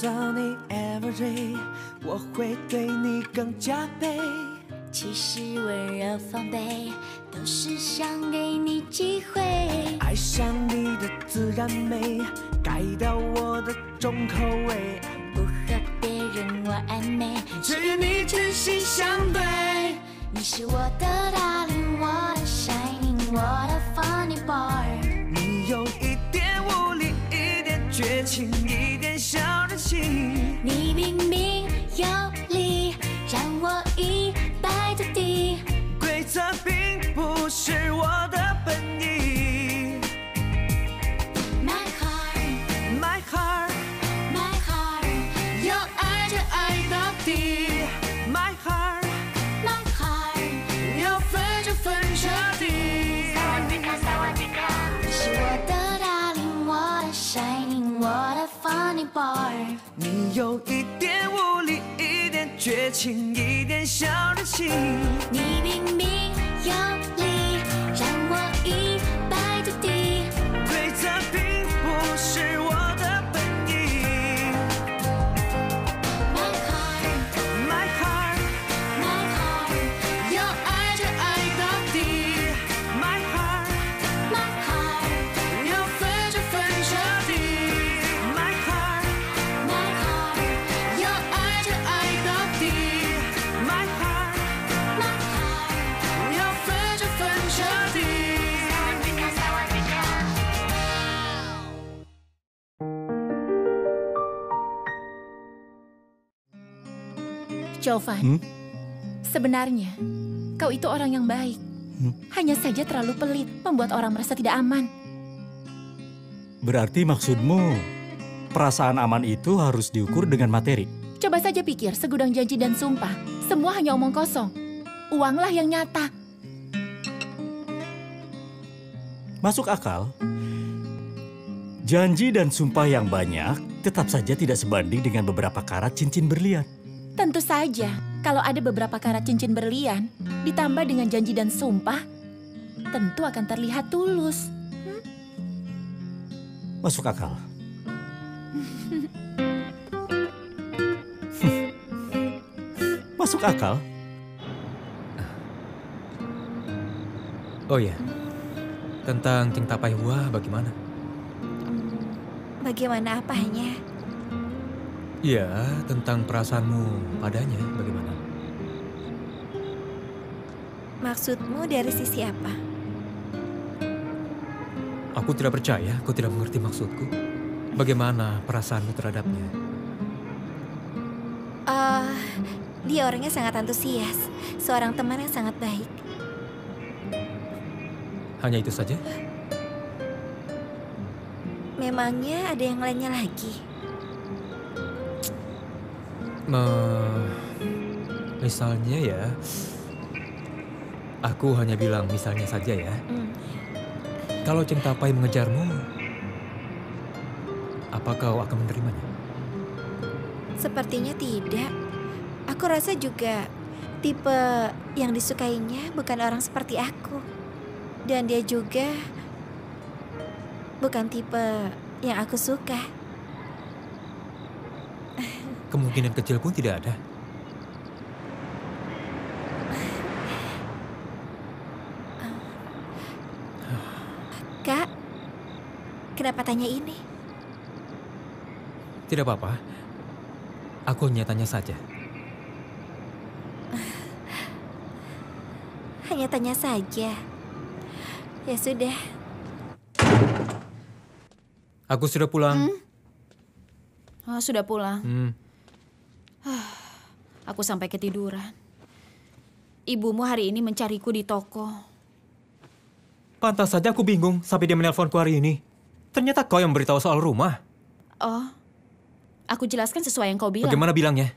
到你 every day， 我会对你更加倍。其实温柔防备，都是想给你机会。爱上你的自然美，改掉我的重口味。不和别人玩暧昧，只与你真心相对。你是我的 darling， 我的 shining， 我的 funny boy。你有一点无理，一点绝情，一点小任性。你明明有理，让我一败涂地。规则并不是我的本意。My heart， My heart， My heart， 要爱就爱到底。My heart， My heart， 要分就分彻底。你是我的 darling， 我的 shining， 我的 funny boy。你有一点无理，一点绝情，一点小任性。你明明有理，让我一败涂地。规则并不是我的本意。My heart， My heart， My heart， 要爱就爱到底。My heart， My heart， 要分就分彻底。My heart， My heart， 要爱就爱到底。My heart， My heart， 要分就分彻底。Jovan, sebenarnya kau itu orang yang baik. Hanya saja terlalu pelit, membuat orang merasa tidak aman. Berarti maksudmu, perasaan aman itu harus diukur dengan materi? Coba saja pikir, segudang janji dan sumpah, semua hanya omong kosong. Uanglah yang nyata. Masuk akal? Janji dan sumpah yang banyak tetap saja tidak sebanding dengan beberapa karat cincin berlian. Tentu saja, kalau ada beberapa karat cincin berlian, ditambah dengan janji dan sumpah, tentu akan terlihat tulus. Masuk akal? Masuk akal? Oh iya, tentang Cing Tapai Hua bagaimana? Bagaimana apanya? Iya, tentang perasaanmu padanya bagaimana? Maksudmu dari sisi apa? Aku tidak percaya kau tidak mengerti maksudku. Bagaimana perasaanmu terhadapnya? Dia orangnya sangat antusias, seorang teman yang sangat baik. Hanya itu saja? Memangnya ada yang lainnya lagi? Misalnya ya, aku hanya bilang misalnya saja ya. Kalau Cing Tapai mengejarmu, apa kau akan menerimanya? Sepertinya tidak. Aku rasa juga tipe yang disukainya bukan orang seperti aku. Dan dia juga bukan tipe yang aku suka. Kemungkinan kecil pun tidak ada. Kak, kenapa tanya ini? Tidak apa-apa. Aku hanya tanya saja. Hanya tanya saja. Ya sudah. Aku sudah pulang. Oh, sudah pulang. Aku sampai ketiduran. Ibumu hari ini mencariku di toko. Pantas saja aku bingung sampai dia menelponku hari ini. Ternyata kau yang beritahu soal rumah. Oh, aku jelaskan sesuai yang kau bilang. Bagaimana bilangnya?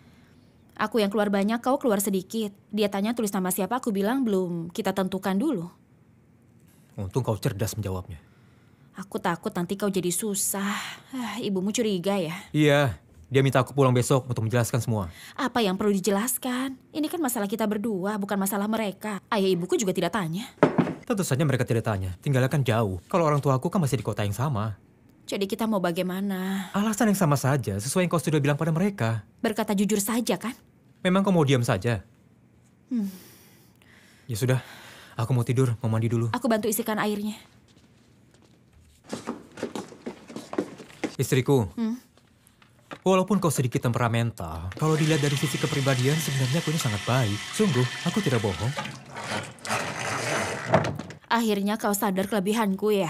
Aku yang keluar banyak, kau keluar sedikit. Dia tanya tulis nama siapa, aku bilang belum kita tentukan dulu. Untung kau cerdas menjawabnya. Aku takut nanti kau jadi susah. Ibumu curiga ya? Iya, dia minta aku pulang besok untuk menjelaskan semua. Apa yang perlu dijelaskan? Ini kan masalah kita berdua, bukan masalah mereka. Ayah ibuku juga tidak tanya. Tentu saja mereka tidak tanya, tinggalnya kan jauh. Kalau orang tua aku kan masih di kota yang sama. Jadi kita mau bagaimana? Alasan yang sama saja, sesuai yang kau sudah bilang pada mereka. Berkata jujur saja kan? Memang kau mau diam saja? Ya sudah, aku mau tidur, mau mandi dulu. Aku bantu isikan airnya. Istriku, walaupun kau sedikit temperamental, kalau dilihat dari sisi kepribadian sebenarnya kau ini sangat baik. Sungguh, aku tidak bohong. Akhirnya kau sadar kelebihanku ya?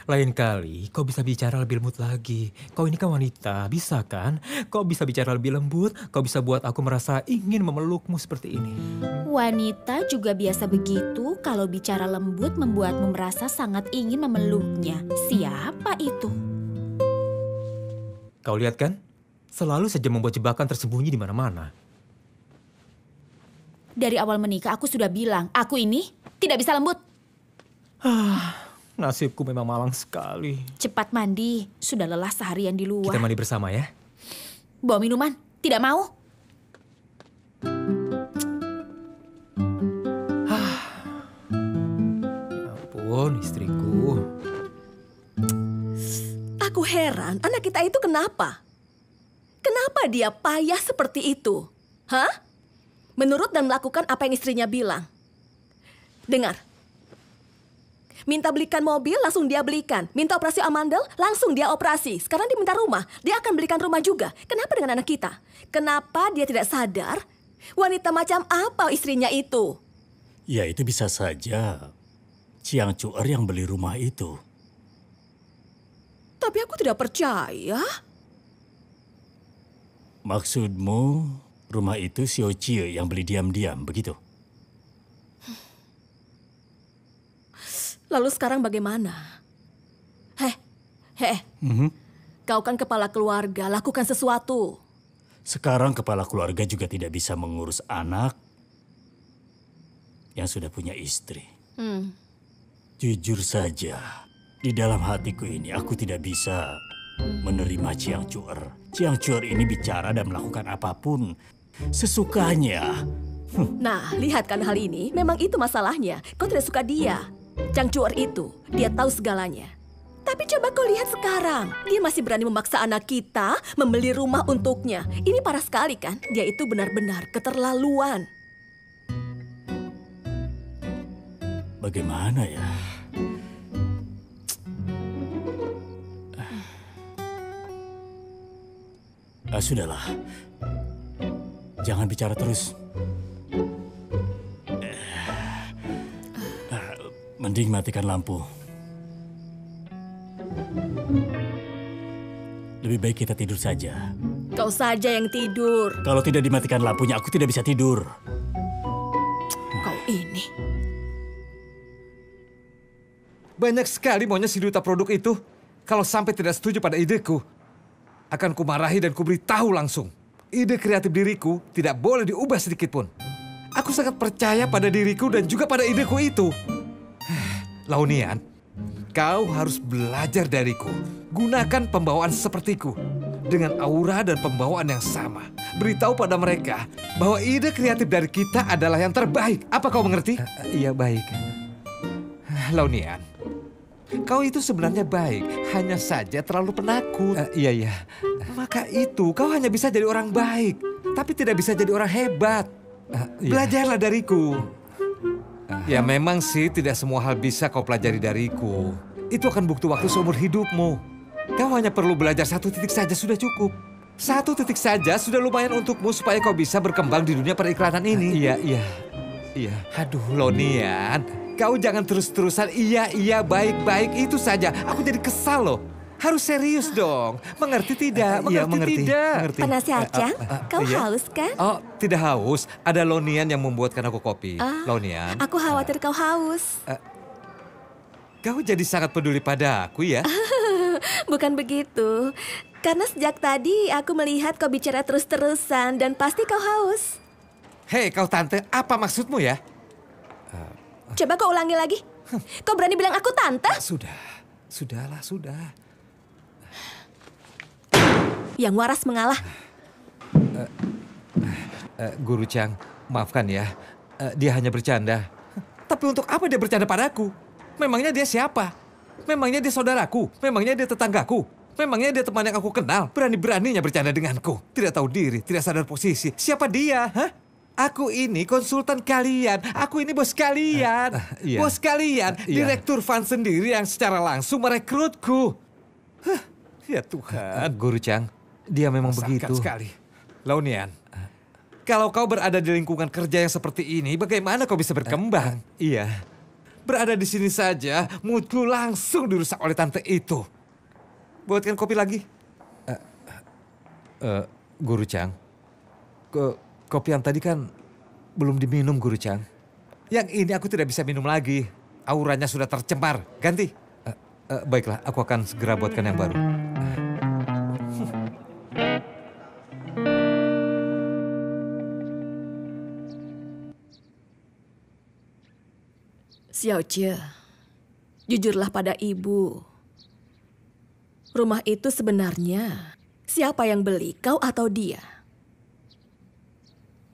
Lain kali, kau bisa bicara lebih lembut lagi. Kau ini kan wanita, bisa kan? Kau bisa bicara lebih lembut, kau bisa buat aku merasa ingin memelukmu seperti ini. Wanita juga biasa begitu, kalau bicara lembut membuatmu merasa sangat ingin memeluknya. Siapa itu? Kau lihat kan? Selalu saja membuat jebakan tersembunyi di mana-mana. Dari awal menikah aku sudah bilang, aku ini tidak bisa lembut. Nasibku memang malang sekali. Cepat mandi, sudah lelah seharian di luar. Kita mandi bersama ya. Bawa minuman, tidak mau? Ya ampun, istriku. Aku heran, anak kita itu kenapa? Kenapa dia payah seperti itu? Hah? Menurut dan melakukan apa yang istrinya bilang. Dengar. Minta belikan mobil, langsung dia belikan. Minta operasi amandel, langsung dia operasi. Sekarang dia minta rumah, dia akan belikan rumah juga. Kenapa dengan anak kita? Kenapa dia tidak sadar? Wanita macam apa istrinya itu? Ya itu bisa saja Chiang Chuer yang beli rumah itu. Tapi aku tidak percaya. Maksudmu rumah itu Xiao Chie yang beli diam-diam, begitu? Lalu sekarang bagaimana? Kau kan kepala keluarga, lakukan sesuatu. Sekarang kepala keluarga juga tidak bisa mengurus anak yang sudah punya istri. Jujur saja, di dalam hatiku ini aku tidak bisa menerima Chiang Chuer. Chiang Chuer ini bicara dan melakukan apapun sesukanya. Nah, lihat kan hal ini, memang itu masalahnya. Kau tidak suka dia. Chiang Chuer itu, dia tahu segalanya. Tapi coba kau lihat sekarang, dia masih berani memaksa anak kita membeli rumah untuknya. Ini parah sekali kan? Dia itu benar-benar keterlaluan. Bagaimana ya? Sudahlah, jangan bicara terus. Mending matikan lampu. Lebih baik kita tidur saja. Kau saja yang tidur. Kalau tidak dimatikan lampunya, aku tidak bisa tidur. Kau ini. Banyak sekali maunya si duta produk itu. Kalau sampai tidak setuju pada ideku, akan kumarahi dan kuberitahu langsung. Ide kreatif diriku tidak boleh diubah sedikit pun. Aku sangat percaya pada diriku dan juga pada ideku itu. Laonian, kau harus belajar dariku. Gunakan pembawaan sepertiku. Dengan aura dan pembawaan yang sama. Beritahu pada mereka bahwa ide kreatif dari kita adalah yang terbaik. Apa kau mengerti? Iya, baik. Laonian, kau itu sebenarnya baik. Hanya saja terlalu penakut. Iya. Maka itu kau hanya bisa jadi orang baik. Tapi tidak bisa jadi orang hebat. Belajarlah dariku. Ya memang sih tidak semua hal bisa kau pelajari dariku. Itu akan butuh waktu seumur hidupmu. Kau hanya perlu belajar 1 titik saja sudah cukup. 1 titik saja sudah lumayan untukmu supaya kau bisa berkembang di dunia periklanan ini. Iya. Aduh Lonian, kau jangan terus-terusan iya baik-baik itu saja. Aku jadi kesal loh. Harus serius dong. Mengerti tidak? Mengerti. Penasihat Chang, kau haus kan? Oh, tidak haus. Ada Lonian yang membuatkan aku kopi. Lonian. Aku khawatir kau haus. Kau jadi sangat peduli pada aku ya? Bukan begitu. Karena sejak tadi aku melihat kau bicara terus-terusan dan pasti kau haus. Hei kau tante, apa maksudmu ya? Coba kau ulangi lagi. Kau berani bilang aku tante? Sudah. Yang waras mengalah. Guru Chang, maafkan ya. Dia hanya bercanda. Tapi untuk apa dia bercanda padaku? Memangnya dia siapa? Memangnya dia saudaraku? Memangnya dia tetanggaku? Memangnya dia teman yang aku kenal? Berani-beraninya bercanda denganku. Tidak tahu diri, tidak sadar posisi. Siapa dia? Hah? Aku ini konsultan kalian. Aku ini bos kalian. Iya. Bos kalian. Iya. Direktur Van sendiri yang secara langsung merekrutku. Hah, ya Tuhan. Guru Chang, dia memang Menyesatkan begitu. sekali. Launian, kalau kau berada di lingkungan kerja yang seperti ini, bagaimana kau bisa berkembang? Iya. Berada di sini saja, moodku langsung dirusak oleh tante itu. Buatkan kopi lagi. Guru Chang, Kopi yang tadi kan belum diminum, Guru Chang. Yang ini aku tidak bisa minum lagi. Auranya sudah tercemar. Ganti. baiklah, aku akan segera buatkan yang baru. Xiao Jie, jujurlah pada ibu. Rumah itu sebenarnya siapa yang beli, kau atau dia?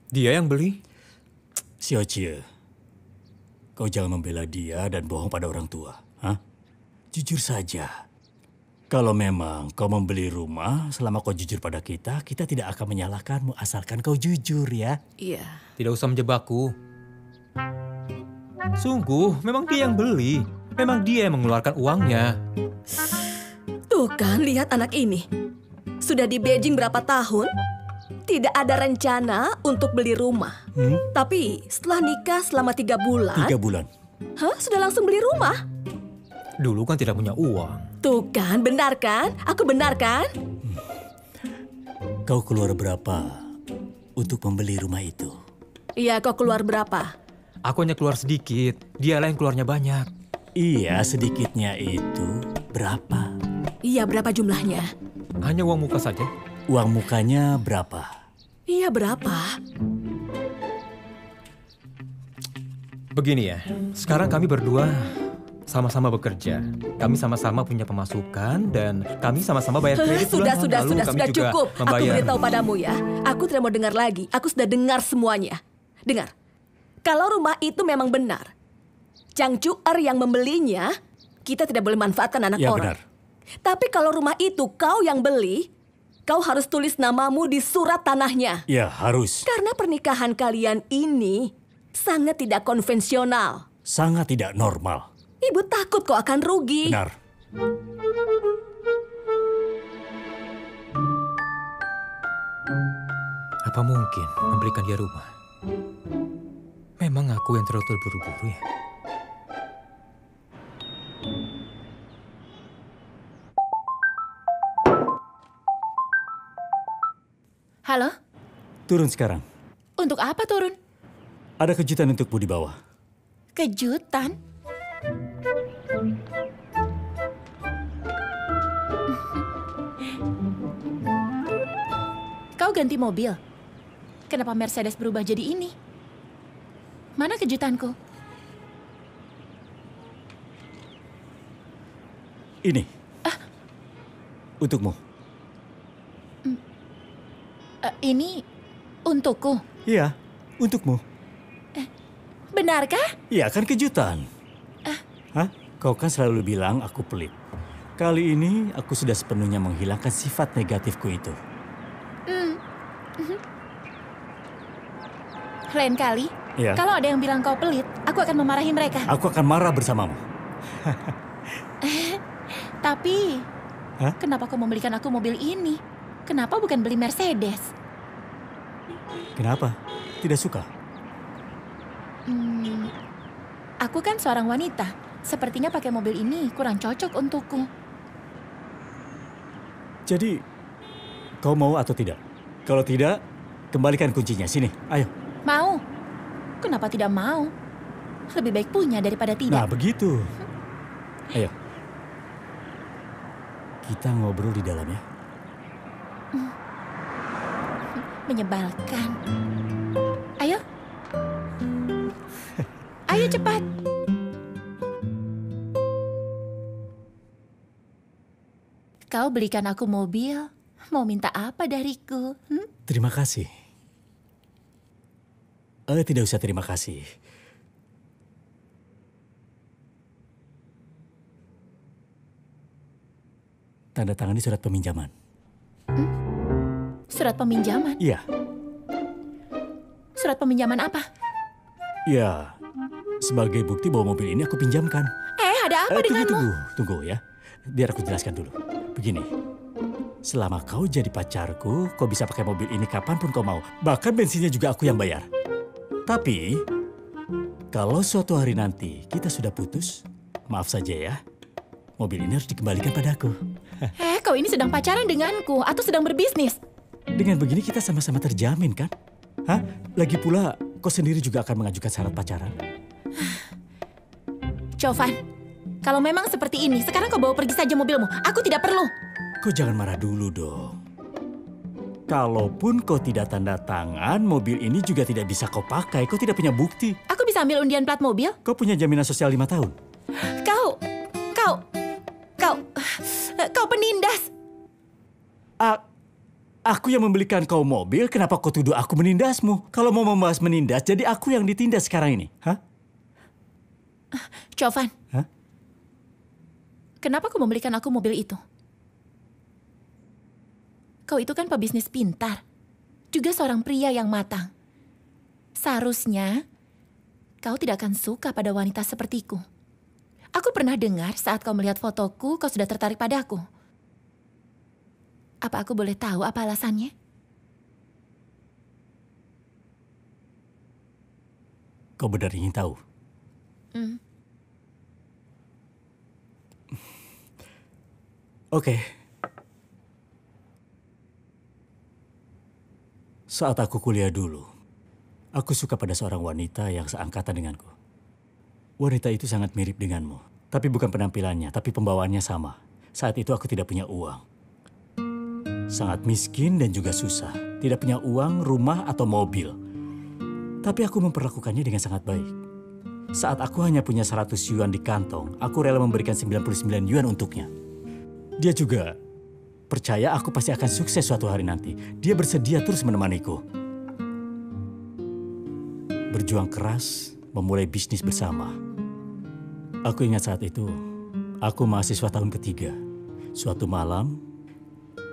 Dia yang beli? Xiao Jie, kau jangan membela dia dan bohong pada orang tua. Hah? Jujur saja. Kalau memang kau membeli rumah, selama kau jujur pada kita, kita tidak akan menyalahkanmu asalkan kau jujur ya. Iya. Tidak usah menjebakku. Sungguh, memang dia yang beli. Memang dia yang mengeluarkan uangnya. Tuh kan, lihat anak ini. Sudah di Beijing berapa tahun? Tidak ada rencana untuk beli rumah. Tapi setelah nikah selama 3 bulan... 3 bulan. Hah? Sudah langsung beli rumah? Dulu kan tidak punya uang. Tuh kan, benar kan? Aku benar kan? Kau keluar berapa untuk membeli rumah itu? Iya, kau keluar berapa? Aku hanya keluar sedikit. Dialah yang keluarnya banyak. Iya, sedikitnya itu berapa? Iya, berapa jumlahnya? Hanya uang muka saja. Uang mukanya berapa? Iya, berapa? Begini ya, sekarang kami berdua sama-sama bekerja. Kami sama-sama punya pemasukan dan kami sama-sama bayar kredit bulan Sudah, lalu. Kami sudah juga cukup. Aku membayar. beritahu padamu ya. Aku tidak mau dengar lagi. Aku sudah dengar semuanya. Dengar. Kalau rumah itu memang benar, Chang Chuer yang membelinya, kita tidak boleh manfaatkan anak Ya, orang. benar. Tapi kalau rumah itu kau yang beli, kau harus tulis namamu di surat tanahnya. Ya, harus. Karena pernikahan kalian ini sangat tidak konvensional. Sangat tidak normal. Ibu takut kau akan rugi. Benar. Apa mungkin memberikan dia rumah? Memang aku yang terlalu buru-buru ya? Halo? Turun sekarang. Untuk apa turun? Ada kejutan untukmu di bawah. Kejutan? Kau ganti mobil? Kenapa Mercedes berubah jadi ini? Mana kejutanku? Ini. Untukmu. Ini untukku. Iya, untukmu. Benarkah? Iya, kan kejutan. Hah? Kau kan selalu bilang aku pelit. Kali ini aku sudah sepenuhnya menghilangkan sifat negatifku itu. Lain kali, Iya. kalau ada yang bilang kau pelit, aku akan memarahi mereka. Aku akan marah bersamamu. Tapi, Hah? kenapa kau membelikan aku mobil ini? Kenapa bukan beli Mercedes? Kenapa? Tidak suka? Aku kan seorang wanita. Sepertinya pakai mobil ini kurang cocok untukku. Jadi, kau mau atau tidak? Kalau tidak, kembalikan kuncinya. Sini, ayo. Mau? Kenapa tidak mau? Lebih baik punya daripada tidak. Nah, begitu. Ayo. Kita ngobrol di dalam ya. Menyebalkan. Ayo. Ayo cepat. Kau belikan aku mobil, mau minta apa dariku? Terima kasih. Tidak usah terima kasih. tanda tangani surat peminjaman. Surat peminjaman? Iya. Surat peminjaman apa? Ya, sebagai bukti bahwa mobil ini aku pinjamkan. Ada apa denganmu? Tunggu ya. Biar aku jelaskan dulu. Begini, selama kau jadi pacarku, kau bisa pakai mobil ini kapanpun kau mau. Bahkan bensinnya juga aku yang bayar. Tapi, kalau suatu hari nanti kita sudah putus, maaf saja ya, mobil ini harus dikembalikan padaku. Kau ini sedang pacaran denganku atau sedang berbisnis? Dengan begini kita sama-sama terjamin kan? Hah? Lagi pula, kau sendiri juga akan mengajukan syarat pacaran. Jovan, kalau memang seperti ini, sekarang kau bawa pergi saja mobilmu. Aku tidak perlu. Kau jangan marah dulu dong. Kalaupun kau tidak tanda tangan, mobil ini juga tidak bisa kau pakai. Kau tidak punya bukti. Aku bisa ambil undian plat mobil? Kau punya jaminan sosial 5 tahun. Kau penindas. Aku yang membelikan kau mobil, kenapa kau tuduh aku menindasmu? Kalau mau membahas menindas, jadi aku yang ditindas sekarang ini. Hah? Jovan. Hah? Kenapa kau membelikan aku mobil itu? Kau itu kan pebisnis pintar. Juga seorang pria yang matang. Seharusnya, kau tidak akan suka pada wanita sepertiku. Aku pernah dengar saat kau melihat fotoku, kau sudah tertarik padaku. Apa aku boleh tahu apa alasannya? Kau benar ingin tahu? Oke. Saat aku kuliah dulu, aku suka pada seorang wanita yang seangkatan denganku. Wanita itu sangat mirip denganmu. Tapi bukan penampilannya, tapi pembawaannya sama. Saat itu aku tidak punya uang. Sangat miskin dan juga susah. Tidak punya uang, rumah, atau mobil. Tapi aku memperlakukannya dengan sangat baik. Saat aku hanya punya 100 yuan di kantong, aku rela memberikan 99 yuan untuknya. Dia juga percaya aku pasti akan sukses suatu hari nanti. Dia bersedia terus menemaniku. Berjuang keras, memulai bisnis bersama. Aku ingat saat itu, aku mahasiswa tahun ketiga. Suatu malam,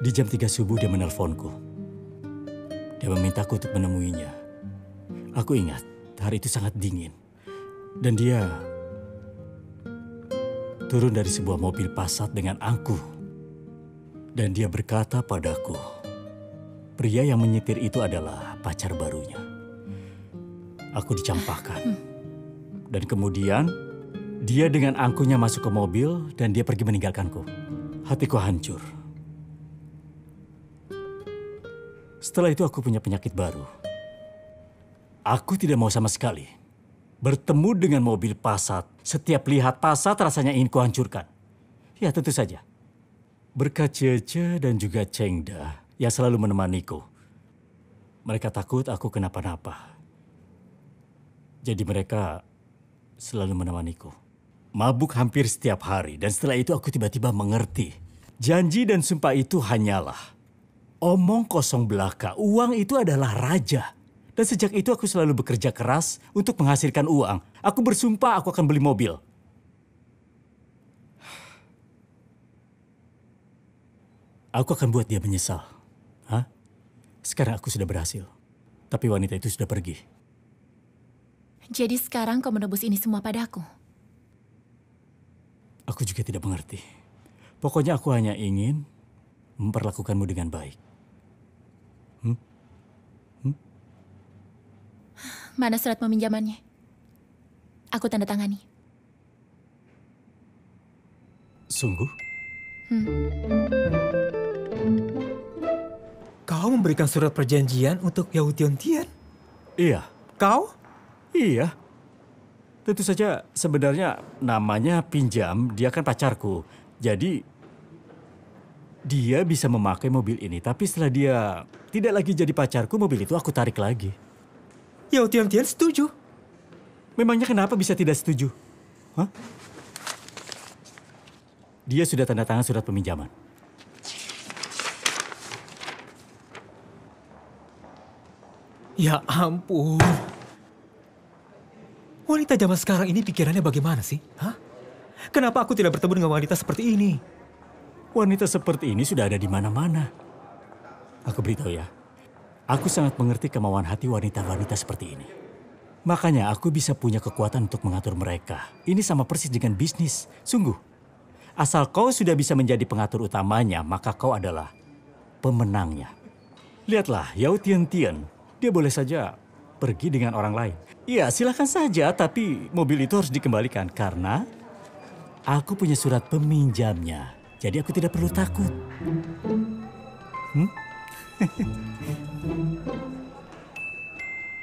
di jam 3 subuh dia menelponku. Dia memintaku untuk menemuinya. Aku ingat, hari itu sangat dingin. Dan dia turun dari sebuah mobil Passat dengan angkuh. Dan dia berkata padaku, pria yang menyetir itu adalah pacar barunya. Aku dicampakkan. Dan kemudian, dia dengan angkuhnya masuk ke mobil dan dia pergi meninggalkanku. Hatiku hancur. Setelah itu aku punya penyakit baru. Aku tidak mau sama sekali bertemu dengan mobil Passat. Setiap lihat Passat rasanya ingin kuhancurkan. Ya tentu saja. Berkat Cece dan juga Chengda yang selalu menemaniku. Mereka takut aku kenapa-napa. Jadi mereka selalu menemaniku. Mabuk hampir setiap hari dan setelah itu aku tiba-tiba mengerti. Janji dan sumpah itu hanyalah omong kosong belaka. Uang itu adalah raja. Dan sejak itu aku selalu bekerja keras untuk menghasilkan uang. Aku bersumpah aku akan beli mobil. Aku akan buat dia menyesal. Hah? Sekarang aku sudah berhasil. Tapi wanita itu sudah pergi. Jadi sekarang kau menebus ini semua padaku? Aku juga tidak mengerti. Pokoknya aku hanya ingin memperlakukanmu dengan baik. Mana surat peminjamannya? Aku tanda tangani. Sungguh? Kau memberikan surat perjanjian untuk Yao Tian? Iya. Kau? Iya. Tentu saja sebenarnya namanya pinjam, dia kan pacarku. Jadi dia bisa memakai mobil ini. Tapi setelah dia tidak lagi jadi pacarku, mobil itu aku tarik lagi. Yao Tian setuju. Memangnya kenapa bisa tidak setuju? Hah? Dia sudah tanda tangan surat peminjaman. Ya ampun. Wanita zaman sekarang ini pikirannya bagaimana sih? Hah? Kenapa aku tidak bertemu dengan wanita seperti ini? Wanita seperti ini sudah ada di mana-mana. Aku beritahu ya, aku sangat mengerti kemauan hati wanita-wanita seperti ini. Makanya aku bisa punya kekuatan untuk mengatur mereka. Ini sama persis dengan bisnis, sungguh. Asal kau sudah bisa menjadi pengatur utamanya, maka kau adalah pemenangnya. Lihatlah, Yao Tian-Tian, dia boleh saja pergi dengan orang lain. Iya, silakan saja, tapi mobil itu harus dikembalikan karena aku punya surat peminjamnya. Jadi aku tidak perlu takut.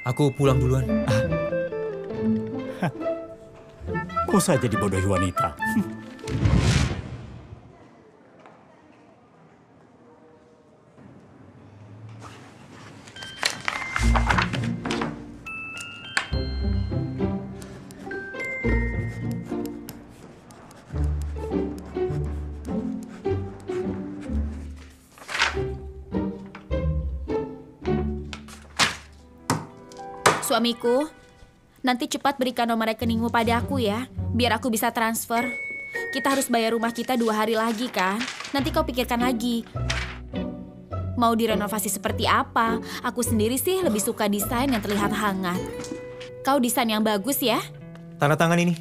Aku pulang duluan. Mau saja dibodohi wanita. Suamiku, nanti cepat berikan nomor rekeningmu pada aku ya, biar aku bisa transfer. Kita harus bayar rumah kita 2 hari lagi kan? Nanti kau pikirkan lagi. Mau direnovasi seperti apa? Aku sendiri sih lebih suka desain yang terlihat hangat. Kau desain yang bagus ya? Tanda tangan ini.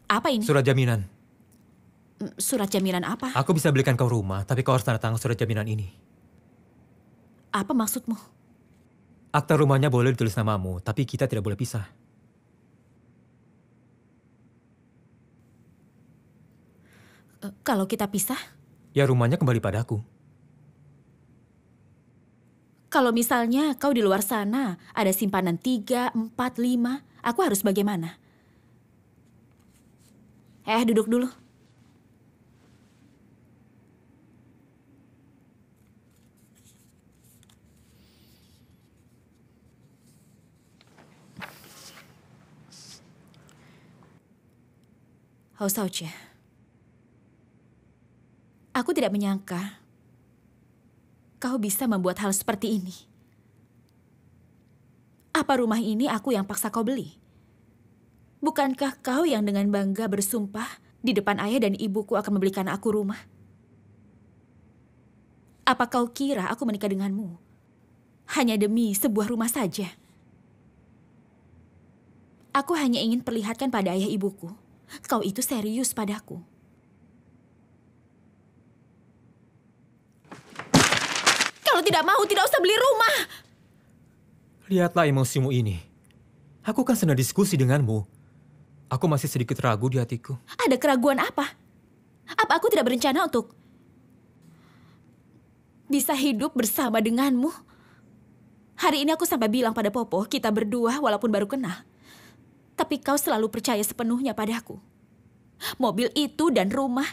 Apa ini? Surat jaminan. Surat jaminan apa? Aku bisa belikan kau rumah, tapi kau harus tanda tangan surat jaminan ini. Apa maksudmu? Akta rumahnya boleh ditulis namamu, tapi kita tidak boleh pisah. Kalau kita pisah? Ya rumahnya kembali padaku. Kalau misalnya kau di luar sana, ada simpanan 3, 4, 5, aku harus bagaimana? Duduk dulu. Hausaoche. Aku tidak menyangka kau bisa membuat hal seperti ini. Apa rumah ini aku yang paksa kau beli? Bukankah kau yang dengan bangga bersumpah di depan ayah dan ibuku akan membelikan aku rumah? Apa kau kira aku menikah denganmu hanya demi sebuah rumah saja? Aku hanya ingin perlihatkan pada ayah ibuku, kau itu serius padaku. Kalau tidak mau, tidak usah beli rumah. Lihatlah emosimu ini. Aku kan sedang diskusi denganmu. Aku masih sedikit ragu di hatiku. Ada keraguan apa? Apa aku tidak berencana untuk bisa hidup bersama denganmu? Hari ini aku sampai bilang pada Popo, kita berdua walaupun baru kenal. Tapi kau selalu percaya sepenuhnya padaku. Mobil itu dan rumah,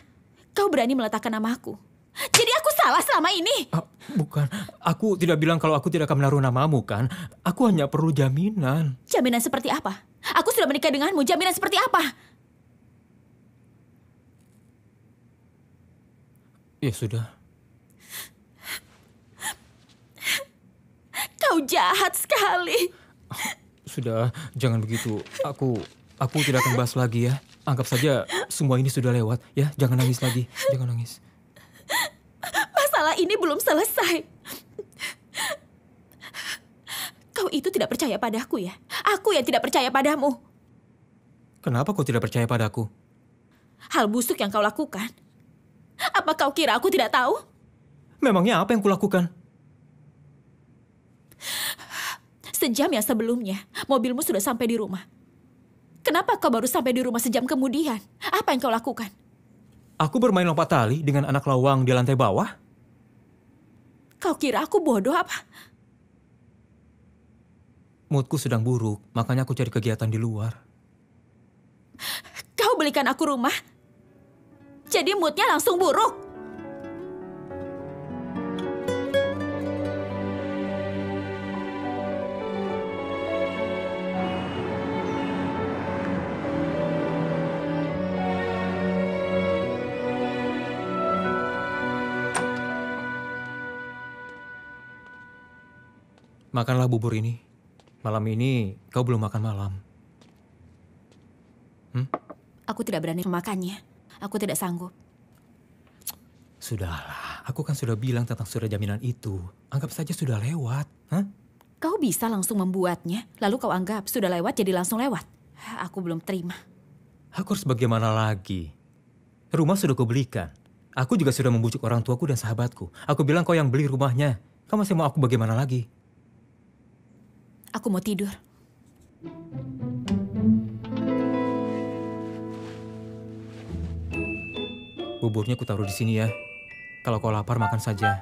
kau berani meletakkan namaku. Jadi aku salah selama ini? Bukan, aku tidak bilang kalau aku tidak akan menaruh namamu kan. Aku hanya perlu jaminan. Jaminan seperti apa? Aku sudah menikah denganmu, jaminan seperti apa? Ya sudah. Kau jahat sekali. Sudah, jangan begitu. Aku tidak akan bahas lagi ya. Anggap saja semua ini sudah lewat ya. Jangan nangis lagi, jangan nangis. Masalah ini belum selesai. Kau itu tidak percaya padaku ya? Aku yang tidak percaya padamu. Kenapa kau tidak percaya padaku? Hal busuk yang kau lakukan. Apa kau kira aku tidak tahu? Memangnya apa yang kulakukan? Sejam yang sebelumnya, mobilmu sudah sampai di rumah. Kenapa kau baru sampai di rumah sejam kemudian? Apa yang kau lakukan? Aku bermain lompat tali dengan anak lawang di lantai bawah. Kau kira aku bodoh apa? Moodku sedang buruk, makanya aku cari kegiatan di luar. Kau belikan aku rumah? Jadi moodnya langsung buruk? Makanlah bubur ini. Malam ini kau belum makan malam. Aku tidak berani memakannya. Aku tidak sanggup. Sudahlah, aku kan sudah bilang tentang surat jaminan itu. Anggap saja sudah lewat. Hah? Kau bisa langsung membuatnya, lalu kau anggap sudah lewat jadi langsung lewat. Aku belum terima. Aku harus bagaimana lagi? Rumah sudah kubelikan. Aku juga sudah membujuk orang tuaku dan sahabatku. Aku bilang kau yang beli rumahnya. Kau masih mau aku bagaimana lagi? Aku mau tidur. Buburnya ku taruh di sini ya. Kalau kau lapar makan saja.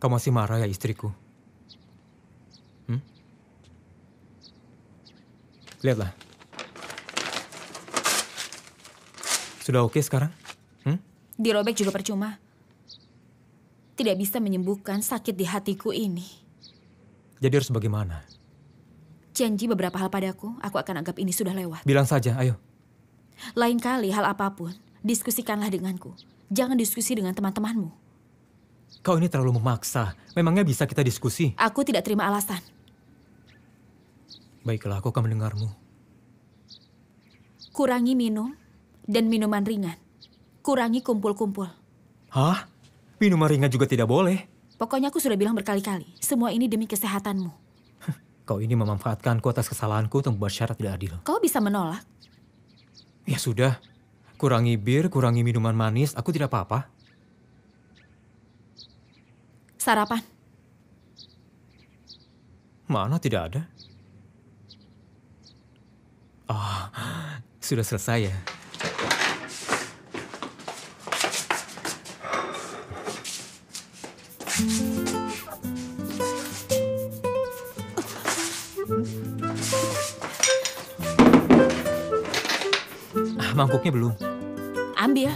Kau masih marah ya istriku? Lihatlah. Sudah oke sekarang? Dirobek juga percuma. Tidak bisa menyembuhkan sakit di hatiku ini. Jadi harus bagaimana? Janji beberapa hal padaku, aku akan anggap ini sudah lewat. Bilang saja, ayo. Lain kali hal apapun, diskusikanlah denganku. Jangan diskusi dengan teman-temanmu. Kau ini terlalu memaksa. Memangnya bisa kita diskusi? Aku tidak terima alasan. Baiklah, aku akan mendengarmu. Kurangi minum dan minuman ringan. Kurangi kumpul-kumpul. Hah? Minuman ringan juga tidak boleh? Pokoknya aku sudah bilang berkali-kali, semua ini demi kesehatanmu. Kau ini memanfaatkanku atas kesalahanku untuk membuat syarat tidak adil. Kau bisa menolak. Ya sudah. Kurangi bir, kurangi minuman manis, aku tidak apa-apa. Sarapan. Mana tidak ada? Sudah selesai ya? Mangkuknya belum. Ambil.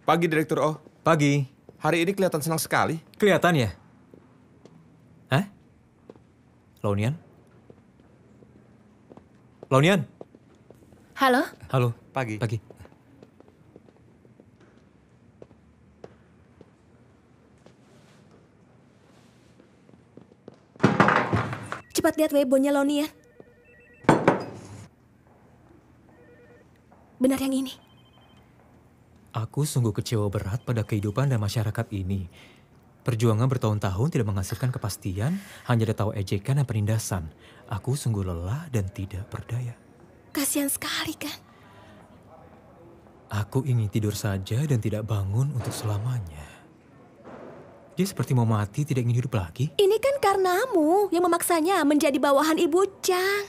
Pagi, Direktur O. Pagi. Hari ini kelihatan senang sekali. Kelihatan ya? Hah? Launian? Launian? Halo? Halo. Pagi. Pagi. Cepat lihat Weibo-nya Launian. Benar yang ini. Aku sungguh kecewa berat pada kehidupan dan masyarakat ini. Perjuangan bertahun-tahun tidak menghasilkan kepastian, hanya ada tawa ejekan dan penindasan. Aku sungguh lelah dan tidak berdaya. Kasihan sekali kan? Aku ingin tidur saja dan tidak bangun untuk selamanya. Dia seperti mau mati, tidak ingin hidup lagi. Ini kan karenamu yang memaksanya menjadi bawahan Ibu Chang.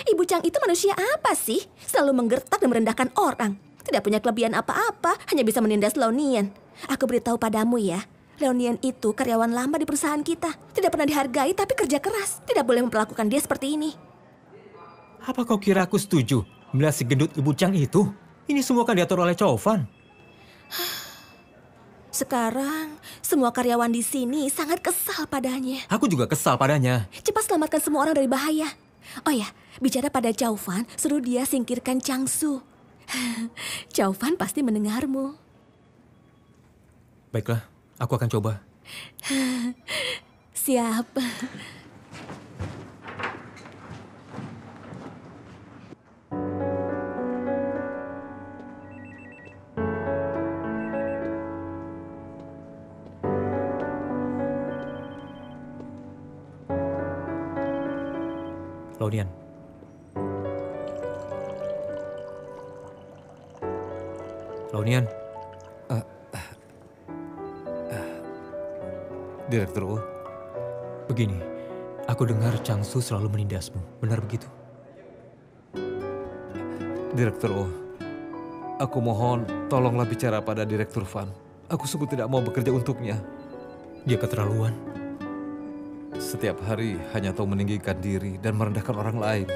Ibu Chang itu manusia apa sih? Selalu menggertak dan merendahkan orang. Tidak punya kelebihan apa-apa, hanya bisa menindas Launian. Aku beritahu padamu ya, Launian itu karyawan lama di perusahaan kita. Tidak pernah dihargai tapi kerja keras. Tidak boleh memperlakukan dia seperti ini. Apa kau kira aku setuju melihat si gendut Ibu Chang itu? Ini semua kan diatur oleh Chow Fan. Sekarang, semua karyawan di sini sangat kesal padanya. Aku juga kesal padanya. Cepat selamatkan semua orang dari bahaya. Oh ya, bicara pada Chow Fan, suruh dia singkirkan Chang Su. Chow Fan pasti mendengarmu. Baiklah, aku akan coba. Siap. Launian. Launian. Direktur U. Begini, aku dengar Chang Su selalu menindasmu. Benar begitu? Direktur U. Aku mohon tolonglah bicara pada Direktur Fan. Aku sungguh tidak mau bekerja untuknya. Dia keterlaluan. Setiap hari hanya tahu meninggikan diri dan merendahkan orang lain.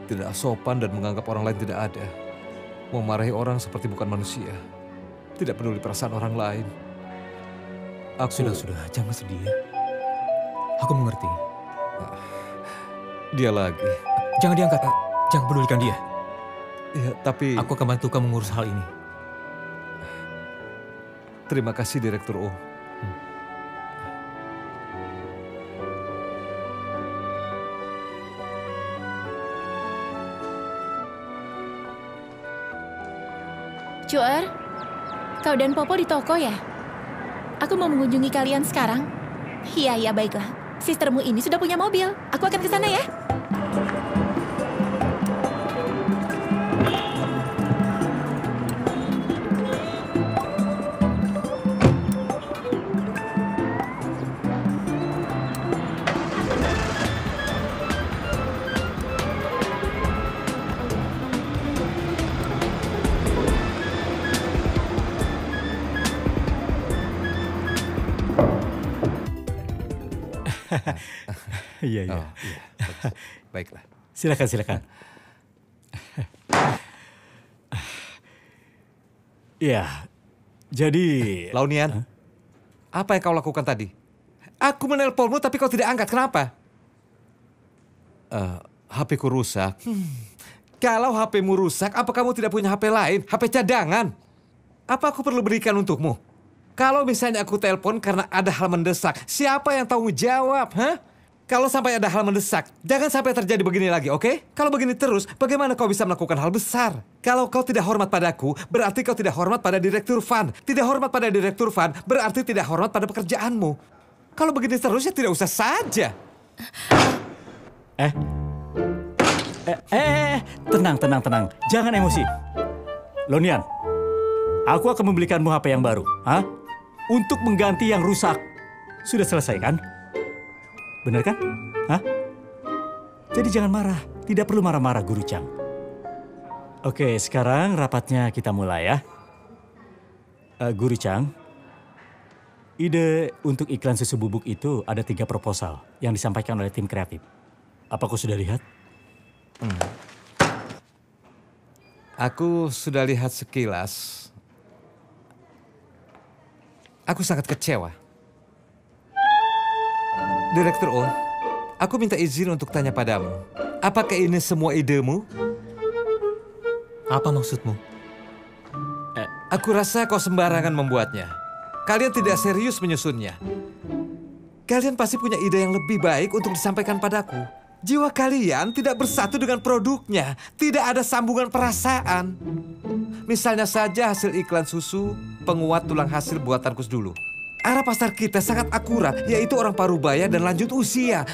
Tidak sopan dan menganggap orang lain tidak ada. Memarahi orang seperti bukan manusia. tidak peduli perasaan orang lain. Aku... Sudah, jangan sedih ya. Aku mengerti. Dia lagi. Jangan diangkat, jangan pedulikan dia. Ya, tapi... Aku akan bantu kamu mengurus hal ini. Terima kasih, Direktur O. Cuer, kau dan Popo di toko ya? Aku mau mengunjungi kalian sekarang. Iya, baiklah. Sistermu ini sudah punya mobil. Aku akan ke sana ya. Iya. Oh, iya. Baiklah. Silakan. Ya, jadi... Launian, apa yang kau lakukan tadi? Aku menelponmu tapi kau tidak angkat, kenapa? HP-ku rusak. Kalau HP-mu rusak, apa kamu tidak punya HP lain? HP cadangan? Apa aku perlu berikan untukmu? Kalau misalnya aku telepon karena ada hal mendesak, siapa yang tanggung jawab, ha? Kalau sampai ada hal mendesak, jangan sampai terjadi begini lagi, oke? Kalau begini terus, bagaimana kau bisa melakukan hal besar? Kalau kau tidak hormat padaku, berarti kau tidak hormat pada Direktur Van. Tidak hormat pada Direktur Van, berarti tidak hormat pada pekerjaanmu. Kalau begini terus, ya tidak usah saja. Tenang. Jangan emosi. Lonian, aku akan membelikanmu HP yang baru, ha? Untuk mengganti yang rusak. Sudah selesai kan? Benar kan? Hah? Jadi jangan marah. Tidak perlu marah-marah, Guru Chang. Oke, sekarang rapatnya kita mulai ya. Guru Chang, ide untuk iklan susu bubuk itu ada 3 proposal yang disampaikan oleh tim kreatif. Apa kau sudah lihat? Aku sudah lihat sekilas. Aku sangat kecewa. Direktur O, aku minta izin untuk tanya padamu. Apakah ini semua idemu? Apa maksudmu? Aku rasa kau sembarangan membuatnya. Kalian tidak serius menyusunnya. Kalian pasti punya ide yang lebih baik untuk disampaikan padaku. Jiwa kalian tidak bersatu dengan produknya. Tidak ada sambungan perasaan. Misalnya saja hasil iklan susu, penguat tulang hasil buatanku dulu. Arah pasar kita sangat akurat, yaitu orang parubaya dan lanjut usia.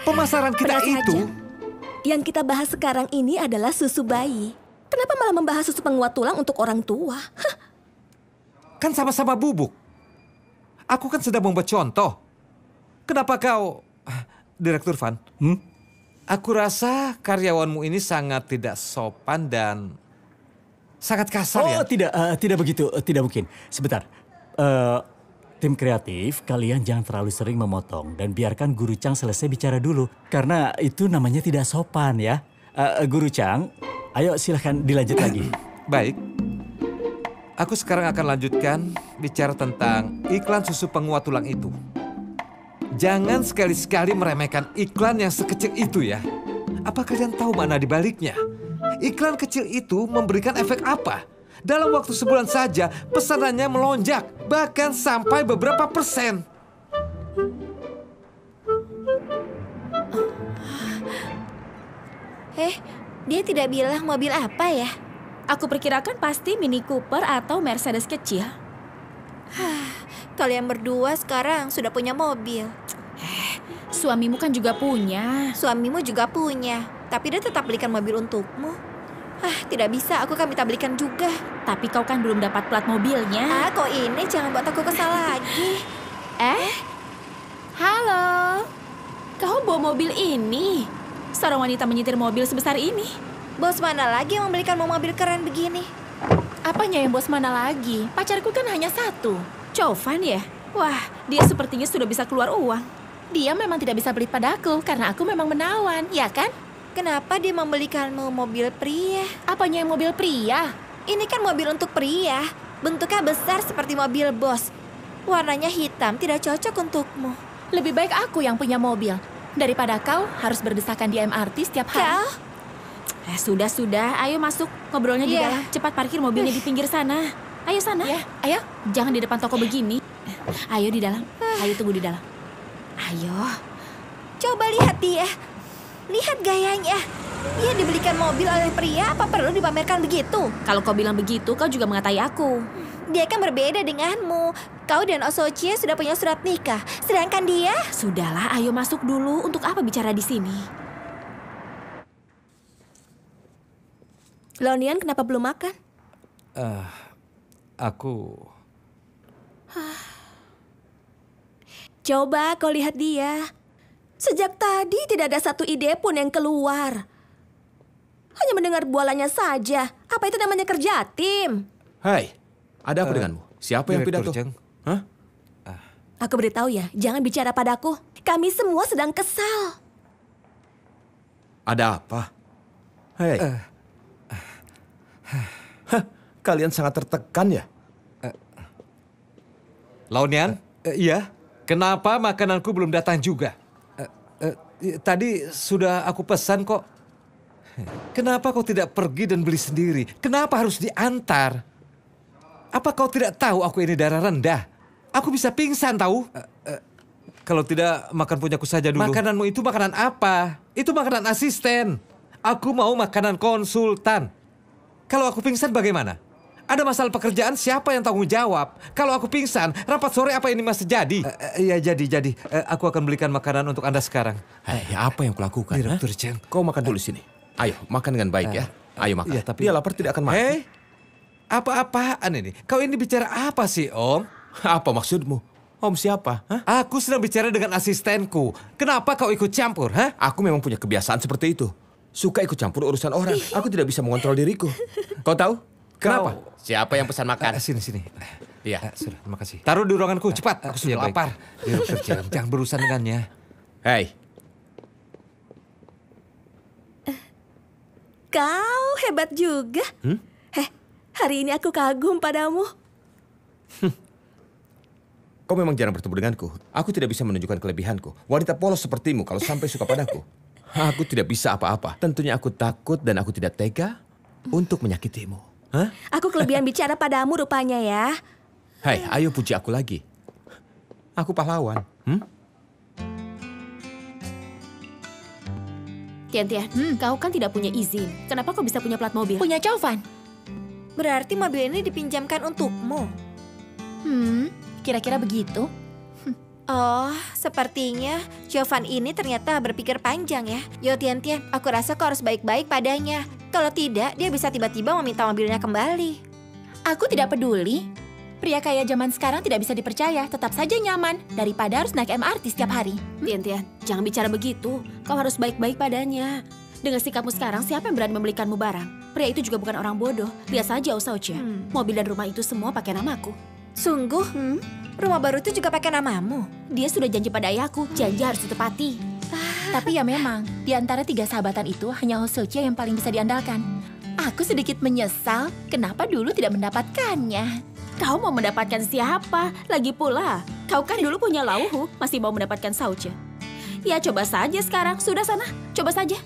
Pemasaran kita itu... Yang kita bahas sekarang ini adalah susu bayi. Kenapa malah membahas susu penguat tulang untuk orang tua? Kan sama-sama bubuk. Aku kan sedang membuat contoh. Kenapa kau... Direktur Van, aku rasa karyawanmu ini sangat tidak sopan dan sangat kasar ya? Tidak begitu, tidak mungkin. Sebentar. Tim kreatif, kalian jangan terlalu sering memotong dan biarkan Guru Chang selesai bicara dulu. Karena itu namanya tidak sopan ya. Guru Chang, ayo silahkan dilanjut lagi. Baik. Aku sekarang akan lanjutkan bicara tentang iklan susu penguat tulang itu. Jangan sekali-sekali meremehkan iklan yang sekecil itu ya. Apa kalian tahu makna di baliknya? Iklan kecil itu memberikan efek apa? Dalam waktu sebulan saja, pesanannya melonjak, bahkan sampai beberapa persen. Dia tidak bilang mobil apa ya? Aku perkirakan pasti Mini Cooper atau Mercedes kecil. Kalian berdua sekarang sudah punya mobil. Suamimu kan juga punya. Suamimu juga punya, tapi dia tetap belikan mobil untukmu. Tidak bisa, aku kan minta belikan juga. Tapi kau kan belum dapat plat mobilnya. Kok ini jangan buat aku kesal lagi. Halo. Kau bawa mobil ini? Seorang wanita menyetir mobil sebesar ini. Bos mana lagi yang membelikanmu mobil keren begini? Apanya yang bos mana lagi? Pacarku kan hanya 1. Chow-Fan ya? Wah, dia sepertinya sudah bisa keluar uang. Dia memang tidak bisa pelit padaku karena aku memang menawan, ya kan? Kenapa dia membelikanmu mobil pria? Apanya yang mobil pria? Ini kan mobil untuk pria. Bentuknya besar seperti mobil bos. Warnanya hitam, tidak cocok untukmu. Lebih baik aku yang punya mobil daripada kau harus berdesakan di MRT setiap hari. Sudah. Ayo masuk. Ngobrolnya di dalam. Cepat parkir mobilnya di pinggir sana. Ayo sana. Ayo. Jangan di depan toko begini. Ayo di dalam. Ayo tunggu di dalam. Ayo. Coba lihat dia. Lihat gayanya. Dia dibelikan mobil oleh pria, apa perlu dipamerkan begitu? Kalau kau bilang begitu, kau juga mengatai aku. Dia kan berbeda denganmu. Kau dan Osochie sudah punya surat nikah. Sedangkan dia... Sudahlah, ayo masuk dulu. Untuk apa bicara di sini? Lonian kenapa belum makan? Aku... Coba kau lihat dia. Sejak tadi tidak ada satu ide pun yang keluar. Hanya mendengar bualannya saja. Apa itu namanya kerja tim? Hai, ada apa denganmu? Siapa yang pidato? Hah? Aku beritahu ya, jangan bicara padaku. Kami semua sedang kesal. Ada apa? Hei. Kalian sangat tertekan ya? Laonian? Iya. Kenapa makananku belum datang juga? Tadi sudah aku pesan kok. Kenapa kau tidak pergi dan beli sendiri? Kenapa harus diantar? Apa kau tidak tahu aku ini darah rendah? Aku bisa pingsan tahu? Kalau tidak makan punyaku saja dulu. Makananmu itu makanan apa? Itu makanan asisten. Aku mau makanan konsultan. Kalau aku pingsan bagaimana? Ada masalah pekerjaan, siapa yang tanggung jawab? Kalau aku pingsan, rapat sore apa ini masih jadi? Iya jadi. Aku akan belikan makanan untuk Anda sekarang. Hei, apa yang kulakukan? Direktur Chen. Kau makan dulu sini. Ayo, makan dengan baik ya. Ayo makan. Iya, tapi... Dia lapar tidak akan makan. Hei, apa-apaan ini? Kau ini bicara apa sih, Om? Apa maksudmu? Om siapa? Hah? Aku sedang bicara dengan asistenku. Kenapa kau ikut campur, hah? Aku memang punya kebiasaan seperti itu. Suka ikut campur urusan orang. Aku tidak bisa mengontrol diriku. Kau tahu? Kenapa? Siapa yang pesan makan? Sini. Iya. Sudah, terima kasih. Taruh di ruanganku, cepat. Aku sudah lapar. Direktur Chen, jangan berurusan dengannya. Hei. Kau hebat juga. Hari ini aku kagum padamu. Kau memang jarang bertemu denganku. Aku tidak bisa menunjukkan kelebihanku. Wanita polos sepertimu kalau sampai suka padaku. Aku tidak bisa apa-apa. Tentunya aku takut dan aku tidak tega untuk menyakitimu. Hah? Aku kelebihan bicara padamu rupanya ya. Hai, ayo puji aku lagi. Aku pahlawan. Tian, kau kan tidak punya izin. Kenapa kau bisa punya plat mobil? Punya Chauvin. Berarti mobil ini dipinjamkan untukmu. Kira-kira begitu. Oh, sepertinya Chauvin ini ternyata berpikir panjang ya. Yo Tian, aku rasa kau harus baik-baik padanya. Kalau tidak, dia bisa tiba-tiba meminta mobilnya kembali. Aku tidak peduli. Pria kaya zaman sekarang tidak bisa dipercaya. Tetap saja nyaman daripada harus naik MRT setiap hari. Tian, jangan bicara begitu. Kau harus baik-baik padanya. Dengan sikapmu sekarang, siapa yang berani membelikanmu barang? Pria itu juga bukan orang bodoh. Lihat saja Osochie. Mobil dan rumah itu semua pakai namaku. Sungguh? Rumah baru itu juga pakai namamu? Dia sudah janji pada ayahku. Janji harus ditepati. Tapi ya memang, di antara 3 sahabatan itu hanya Osochie yang paling bisa diandalkan. Aku sedikit menyesal kenapa dulu tidak mendapatkannya. Kau mau mendapatkan siapa? Lagi pula, kau kan dulu punya Lauhu, masih mau mendapatkan Sauce. Ya coba saja sekarang, sudah sana, coba saja.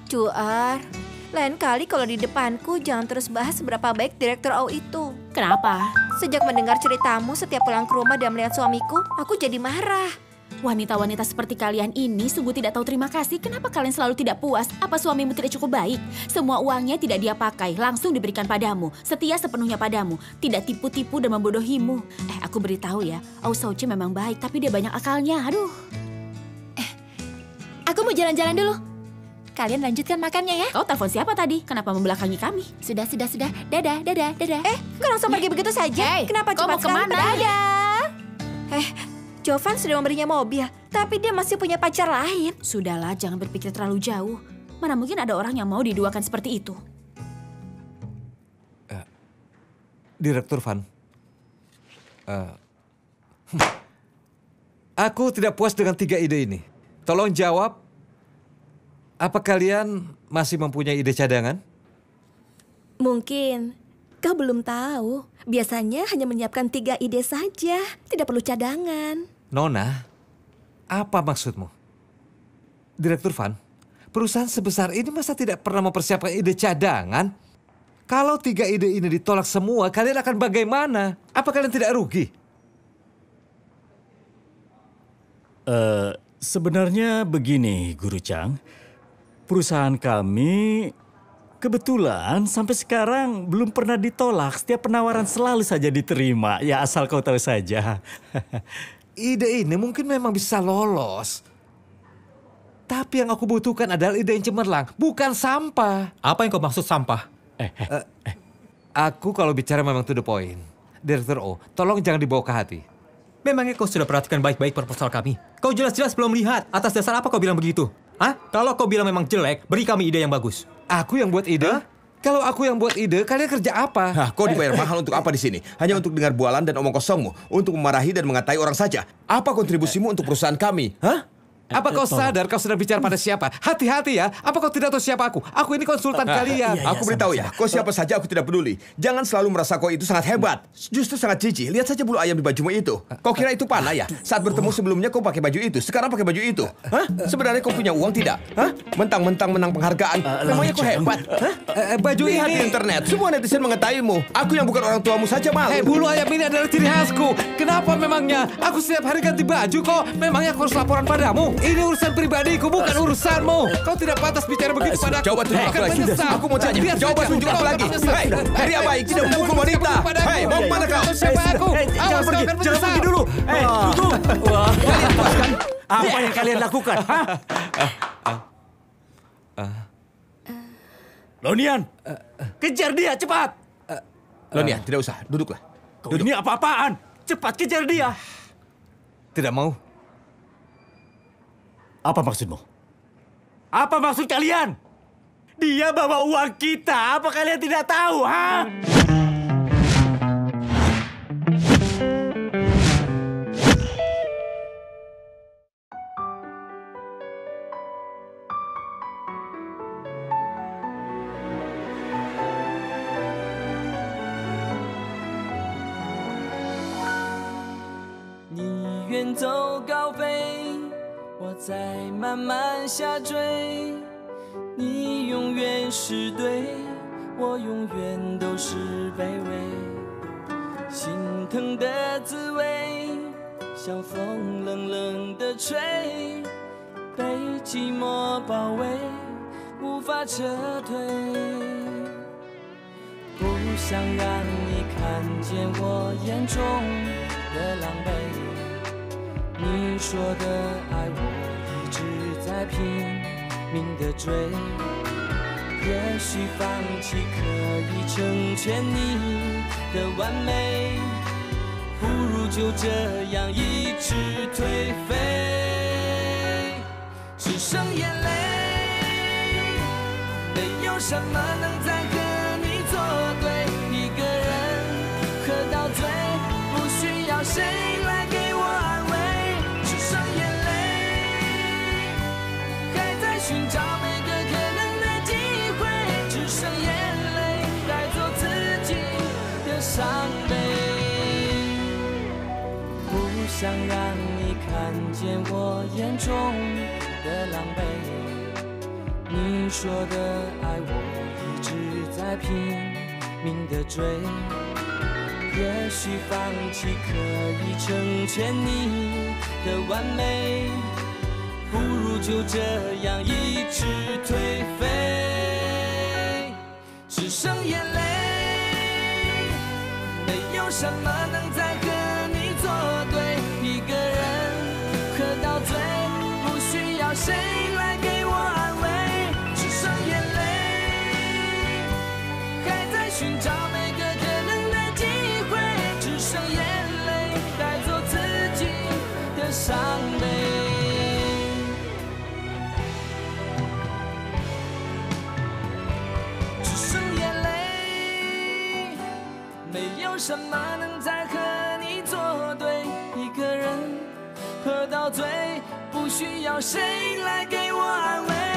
Cuar, lain kali kalau di depanku jangan terus bahas seberapa baik Direktur Au itu. Kenapa? Sejak mendengar ceritamu setiap pulang ke rumah dan melihat suamiku, aku jadi marah. Wanita-wanita seperti kalian ini sungguh tidak tahu terima kasih. Kenapa kalian selalu tidak puas? Apa suamimu tidak cukup baik? Semua uangnya tidak dia pakai, langsung diberikan padamu. Setia sepenuhnya padamu, tidak tipu-tipu dan membodohimu. Aku beritahu ya, Osochie memang baik, tapi dia banyak akalnya. Aduh. Aku mau jalan-jalan dulu. Kalian lanjutkan makannya ya. Kau telepon siapa tadi? Kenapa membelakangi kami? Sudah. Dadah. Kau langsung pergi begitu saja? Kenapa kau cepat mau kemana? Dadah. Chauvin sudah memberinya mobil, tapi dia masih punya pacar lain. Sudahlah, jangan berpikir terlalu jauh. Mana mungkin ada orang yang mau diduakan seperti itu. Direktur Van. Aku tidak puas dengan 3 ide ini. Tolong jawab, apa kalian masih mempunyai ide cadangan? Mungkin. Kau belum tahu. Biasanya hanya menyiapkan 3 ide saja. Tidak perlu cadangan. Nona, apa maksudmu? Direktur Van, perusahaan sebesar ini masa tidak pernah mempersiapkan ide cadangan? Kalau 3 ide ini ditolak semua, kalian akan bagaimana? Apa kalian tidak rugi? Sebenarnya begini, Guru Chang. Perusahaan kami kebetulan sampai sekarang belum pernah ditolak. Setiap penawaran selalu saja diterima. Ya asal kau tahu saja. Ide ini mungkin memang bisa lolos. Tapi yang aku butuhkan adalah ide yang cemerlang, bukan sampah. Apa yang kau maksud sampah? Aku kalau bicara memang to the point. Direktur O, tolong jangan dibawa ke hati. Memangnya kau sudah perhatikan baik-baik proposal kami? Kau jelas-jelas belum lihat. Atas dasar apa kau bilang begitu? Hah? Kalau kau bilang memang jelek, beri kami ide yang bagus. Aku yang buat ide? Hah? Kalau aku yang buat ide, kalian kerja apa? Hah, kau dibayar mahal untuk apa di sini? Hanya untuk dengar bualan dan omong kosongmu, untuk memarahi dan mengatai orang saja. Apa kontribusimu untuk perusahaan kami? Hah? Apa kau sadar kau sedang bicara pada siapa? Hati-hati ya. Apa kau tidak tahu siapa aku? Aku ini konsultan kalian. Aku beritahu ya, kau siapa saja aku tidak peduli. Jangan selalu merasa kau itu sangat hebat. Justru sangat jijik. Lihat saja bulu ayam di bajumu itu. Kau kira itu panah ya? Saat bertemu sebelumnya kau pakai baju itu, sekarang pakai baju itu. Hah? Sebenarnya kau punya uang tidak? Hah? Mentang-mentang menang penghargaan. Memangnya kau hebat? Hah? Baju lihat ini di internet. Semua netizen mengetahuimu. Aku yang bukan orang tuamu saja malu. Bulu ayam ini adalah ciri khasku. Kenapa memangnya? Aku setiap hari ganti baju kok. Memangnya aku harus laporan padamu? Ini urusan pribadiku, bukan urusanmu. Kau tidak pantas bicara begitu padaku. Coba tunjuk aku lagi. Aku mau tanya. Coba tunjuk aku lagi. Hei, pria baik tidak memukul wanita. Hei, mau kemana kau? Siapa aku? Jangan pergi, jangan pergi dulu. Tunggu. Kalian puaskan apa yang kalian lakukan? Lonian, kejar dia cepat. Lonian, tidak usah. Duduklah. Kau ini apa-apaan? Cepat kejar dia. Tidak mau. Apa maksudmu? Apa maksud kalian? Dia bawa uang kita. Apa kalian tidak tahu, ha?你远走高飞，我在慢慢下坠。你永远是对，我永远都是卑微。心疼的滋味，像风冷冷的吹，被寂寞包围，无法撤退。不想让你看见我眼中的狼狈。你说的爱我一直在拼命地追，也许放弃可以成全你的完美，不如就这样一直颓废，只剩眼泪，没有什么能再和你作对，一个人喝到醉，不需要谁来给我安慰。寻找每个可能的机会，只剩眼泪带走自己的伤悲。不想让你看见我眼中的狼狈。你说的爱我一直在拼命地追，也许放弃可以成全你的完美。不如就这样一直颓废，只剩眼泪，没有什么能再和你作对，一个人喝到醉，不需要谁来给我安慰，只剩眼泪，还在寻找每个可能的机会，只剩眼泪带走自己的伤悲。有什么能再和你作对？一个人喝到醉，不需要谁来给我安慰。